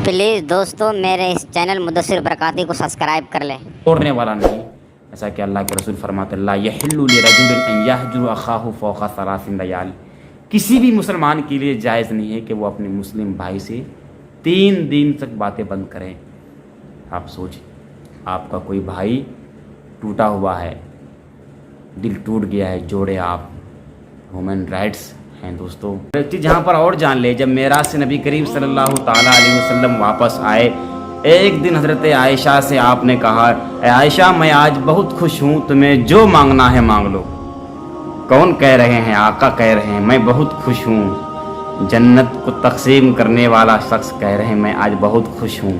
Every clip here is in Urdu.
پلیز دوستو میرے اس چینل مدثر برکاتی کو سبسکرائب کر لیں۔ توڑنے والا نہیں، ایسا کہ اللہ کے رسول فرماتے لا یحل لرجل ان یہجر اخاہ فوق 3 لیال، کسی بھی مسلمان کے لیے جائز نہیں ہے کہ وہ اپنے مسلم بھائی سے 3 دن تک باتیں بند کریں۔ آپ سوچیں، آپ کا کوئی بھائی ٹوٹا ہوا ہے، دل ٹوٹ گیا ہے، جوڑے آپ، ہیومن رائٹس ہیں دوستو۔ جہاں پر اور جان لے، جب معراج سے نبی کریم صلی اللہ تعالیٰ علیہ وسلم واپس آئے، ایک دن حضرت عائشہ سے آپ نے کہا، اے عائشہ میں آج بہت خوش ہوں، تمہیں جو مانگنا ہے مانگ لو۔ کون کہہ رہے ہیں؟ آقا کہہ رہے ہیں میں بہت خوش ہوں۔ جنت کو تقسیم کرنے والا شخص کہہ رہے ہیں میں آج بہت خوش ہوں۔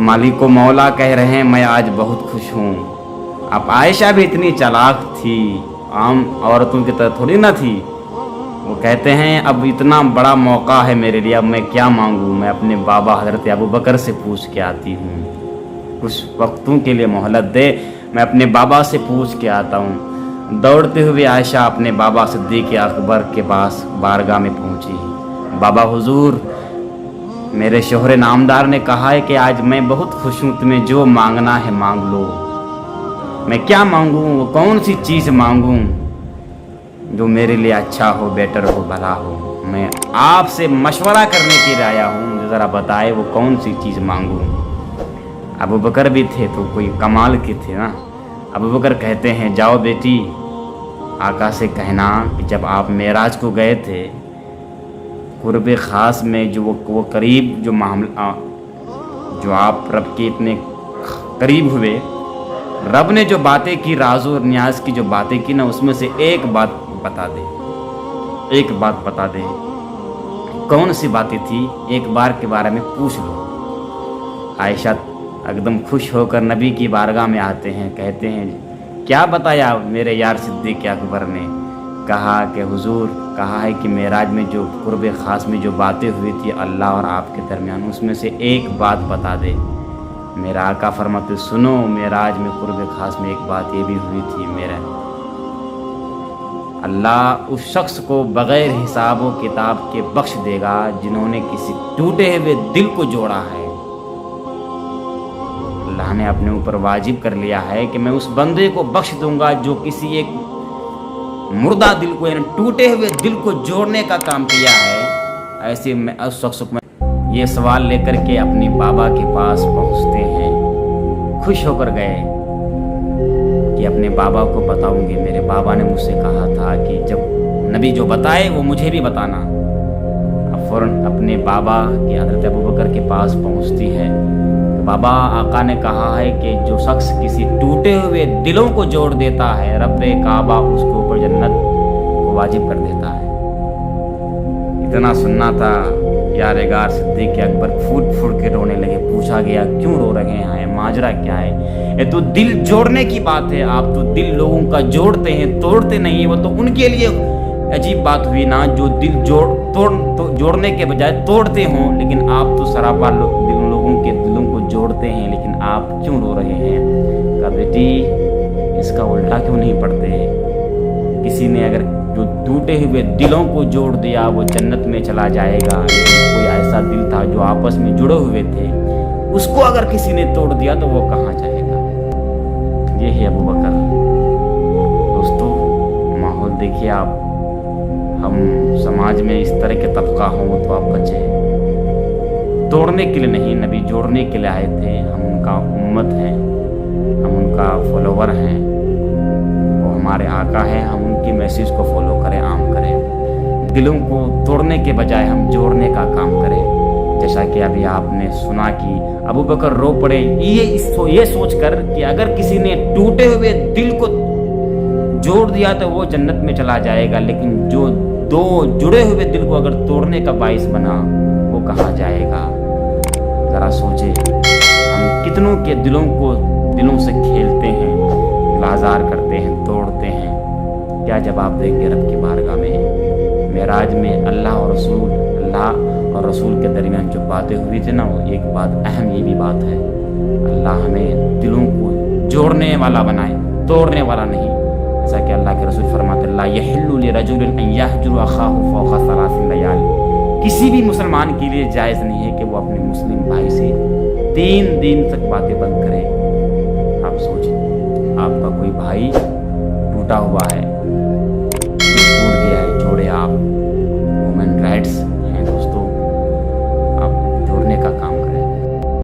مالک و مولا کہہ رہے ہیں میں آج بہت خوش ہوں۔ اب عائشہ بھی اتنی چالاک تھی، عام عورتوں کی طرح تھوڑی نہ تھی۔ وہ کہتے ہیں اب اتنا بڑا موقع ہے میرے لیے، اب میں کیا مانگوں؟ میں اپنے بابا حضرت ابوبکر سے پوچھ کے آتی ہوں، کچھ وقتوں کے لیے مہلت دے، میں اپنے بابا سے پوچھ کے آتا ہوں۔ دوڑتے ہوئے عائشہ اپنے بابا صدیق اکبر کے پاس بارگاہ میں پہنچی۔ بابا حضور، میرے شوہر نامدار نے کہا ہے کہ آج میں بہت خوش ہوں، تمہیں جو مانگنا ہے مانگ لو۔ میں کیا مانگوں؟ وہ کون سی چیز مانگوں جو میرے لیے اچھا ہو، بیٹر ہو، بھلا ہو؟ میں آپ سے مشورہ کرنے کے لیے آیا ہوں، مجھے ذرا بتائے وہ کون سی چیز مانگوں۔ ابوبکر بھی تھے تو کوئی کمال کے تھے نا۔ ابوبکر کہتے ہیں جاؤ بیٹی، آقا سے کہنا کہ جب آپ معراج کو گئے تھے، قرب خاص میں جو وہ قریب جو معاملہ، جو آپ رب کے اتنے قریب ہوئے، رب نے جو باتیں کی، راز و نیاز کی جو باتیں کی نا، اس میں سے ایک بات بتا دے، ایک بات بتا دے۔ کون سی باتیں تھی؟ ایک بار کے بارے میں پوچھ لو۔ عائشہ ایک دم خوش ہو کر نبی کی بارگاہ میں آتے ہیں، کہتے ہیں کیا بتایا میرے یار صدیق اکبر نے؟ کہا کہ حضور کہا ہے کہ معراج میں جو قرب خاص میں جو باتیں ہوئی تھی اللہ اور آپ کے درمیان، اس میں سے ایک بات بتا دے۔ میرا آقا فرماتے سنو، معراج میں قرب خاص میں ایک بات یہ بھی ہوئی تھی، میرا اللہ اس شخص کو بغیر حساب و کتاب کے بخش دے گا جنہوں نے کسی ٹوٹے ہوئے دل کو جوڑا ہے۔ اللہ نے اپنے اوپر واجب کر لیا ہے کہ میں اس بندے کو بخش دوں گا جو کسی ایک مردہ دل کو، یعنی ٹوٹے ہوئے دل کو جوڑنے کا کام کیا ہے۔ ایسے میں اس شخص کو یہ سوال لے کر کے اپنی بابا کے پاس پہنچتے ہیں، خوش ہو کر گئے کہ اپنے بابا کو بتاؤں گے۔ میرے بابا نے مجھ سے کہا تھا کہ جب نبی جو بتائے وہ مجھے بھی بتانا۔ اب فوراً اپنے بابا کے حضرت ابوبکر کے پاس پہنچتی ہے۔ بابا آقا نے کہا ہے کہ جو شخص کسی ٹوٹے ہوئے دلوں کو جوڑ دیتا ہے، رب کعبہ اس کے اوپر جنت کو واجب کر دیتا ہے۔ اتنا سننا تھا، یار غار صدیق اکبر پھوٹ پھوٹ کے رونے لگے۔ پوچھا گیا کیوں رو رہے ہیں، ماجرا کیا ہے؟ یہ تو دل جوڑنے کی بات ہے، آپ تو دل لوگوں کا جوڑتے ہیں، توڑتے نہیں۔ وہ تو ان کے لیے عجیب بات ہوئی نا جو دل جوڑنے کے بجائے توڑتے ہوں، لیکن آپ تو سراپا لوگوں کے دلوں کو جوڑتے ہیں، لیکن آپ کیوں رو رہے ہیں؟ کہا بیٹی اس کا الٹا کیوں نہیں پڑھتے؟ کسی نے اگر جو ٹوٹے ہوئے دلوں کو جوڑ دیا وہ جنت میں چلا جائے گا، لیکن کوئی ایسا دل تھا جو آپس میں جڑے ہوئے تھے، اس کو اگر کسی نے توڑ دیا تو وہ کہاں جائے گا؟ یہ ہے ابوبکر۔ دوستو ماحول دیکھیے آپ، ہم سماج میں اس طرح کے طبقہ ہوں تو آپ بچے، توڑنے کے لیے نہیں، نبی جوڑنے کے لیے آئے تھے۔ ہم ان کا امت ہیں، ہم ان کا فالوور ہیں، وہ ہمارے آقا ہیں، ہم ان کی میسیج کو فالو کریں، عام کریں، دلوں کو توڑنے کے بجائے ہم جوڑنے کا کام کریں۔ جیسا کہ ابھی آپ نے سنا کہ ابوبکر رو پڑے یہ سوچ کر کہ اگر کسی نے ٹوٹے ہوئے دل کو جوڑ دیا تو وہ جنت میں چلا جائے گا، لیکن جو دو جڑے ہوئے دل کو اگر توڑنے کا باعث بنا وہ کہاں جائے گا؟ ذرا سوچے، ہم کتنوں کے دلوں سے کھیلتے ہیں، لازار کرتے ہیں، توڑتے ہیں۔ کیا جواب دیں گے رب کی بارگاہ میں؟ معراج میں اللہ اور رسول کے درمیان جو باتیں ہوئی تھی نا، وہ ایک بات اہم یہ بھی بات ہے، اللہ ہمیں دلوں کو جوڑنے والا بنائے، توڑنے والا نہیں۔ جیسا کہ اللہ کے رسول فرماتے لا یحل لرجل ان یہجر اخاہ فوق 3 لیال، کسی کسی بھی مسلمان کے لیے جائز نہیں ہے کہ وہ اپنے مسلم بھائی سے 3 دن تک باتیں بند کرے. آپ سوچیں, آپ کا کوئی بھائی ٹوٹا ہوا ہے,